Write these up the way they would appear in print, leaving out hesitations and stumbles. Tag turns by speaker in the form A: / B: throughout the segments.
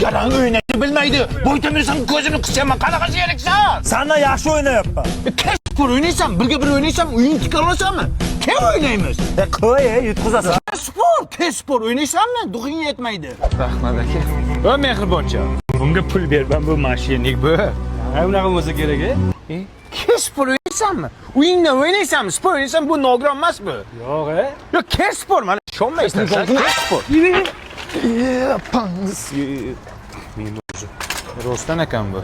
A: Garan o'ynashni bilmaydi. Bo'yda mirsam ko'zimni qisaman. Qanaqa sheriksan?
B: Sendan yaxshi o'ynayapman.
A: Spor o'ynaysan, birga o'ynaysan, o'yin tikalasanmi? Kim o'ynaymiz?
B: Qo'y, yutqizasan.
A: Spor o'ynaysanmi? Duxing yetmaydi.
C: Rahmat aka.
A: Va mehriboncha. Bunga pul ber, ben bu mashinik bu.
C: Unaqa bo'lsa kerak,
A: Spor o'ynaysanmi? O'yinda o'ynaysanmi? Spor o'ynaysan bu nogiron emas bu.
C: Yo'q,
A: Yo, spor mana ishonmaysan. Spor.
C: Pangs.
A: Rostdan ekan bu.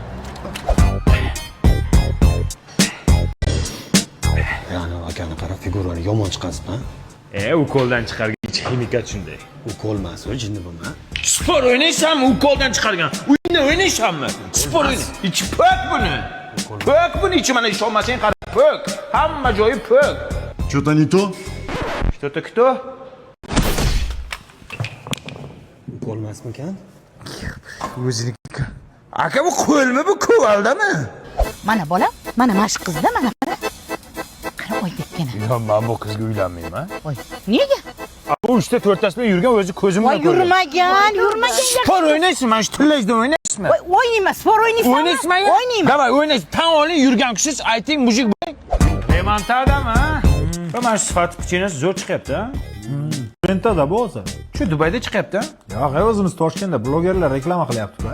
D: Yani akani qarab figurani yomon chiqasizmi?
A: U qo'ldan chiqargan chimikat shunday.
D: U qo'lmas, o jinni bo'lma.
A: Spor o'ynaysanmi? U qo'ldan chiqargan. O'yinda o'ynaysanmi? Spor o'ynay. İçi pök buni. Pök buni ichi mana ishonmasang qara pök. Hamma joyi pök.
D: Что-то не то?
A: Что-то кто?
D: Qo'lmasmikan?
A: O'ziniki. Aka bu qo'lmi bu ko'valdami?
E: Mana bola, mana mashq qizda mana. Qara qo'y dekkana.
A: Yo, men bu qizga uylanmayman.
E: Voy, nega?
A: Bu 3ta 4tasi bilan yurgan o'zi ko'zim bilan
E: Voy, yurmagan.
A: Spor o'ynaysan, mana shu tillayda o'ynaysizmi?
E: Voy, o'ynayman, spor o'ynaysanmi?
A: O'ynaysanmi?
E: O'ynayman.
A: Davay, o'ynaysiz. Tan oling yurgan kishisiz, ayting mujik bo'ling. Remontadami, ha? Mana shu sifat pichinasi zo'r chiqyapti, ha?
B: Rentada bo'lsa.
A: Shu Dubayda chiqyapti, ha?
B: Yo'q, o'zimiz Toshkentda blogerlar reklama qilyapti-ku.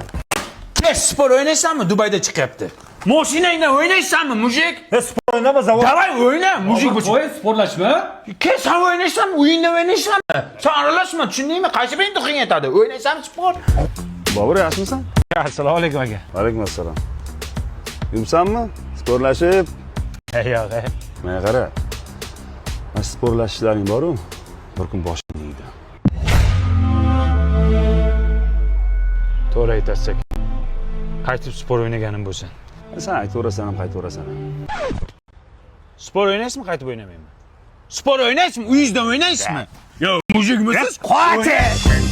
A: Spor o'ynaysanmi? Dubayda chiqyapti. Mashinangdan o'ynaysanmi, mujik?
B: Spor o'ynama, zavod.
A: Davay, o'yna, mujik bu.
C: Qo'y, sporlashma.
A: Sen o'ynaysanmi? O'yinda o'ynaysanmi? Sen aralashma, tushundingmi? Qaysi biring duxing yetadi? O'ynaysanmi sport?
F: Bobur, yaxshimisan?
A: Assalomu alaykum aka.
F: Alaykum assalom. Yumsanmi? Sporlashib.
A: Yo'q,
F: Mana qara. Mana sporlashishlaring bor-ku, bir kun boshim deydi.
A: To'g'ri aytasiz. Qaytib spor o'ynaganim bo'lsin.
F: Sen aytaverasan ham qaytaverasan.
A: Spor o'ynaysizmi, qaytib o'ynamayman? Spor o'ynaysizmi? Uyingizda o'ynaysizmi? Yo, mujikmisiz? Qo'ying.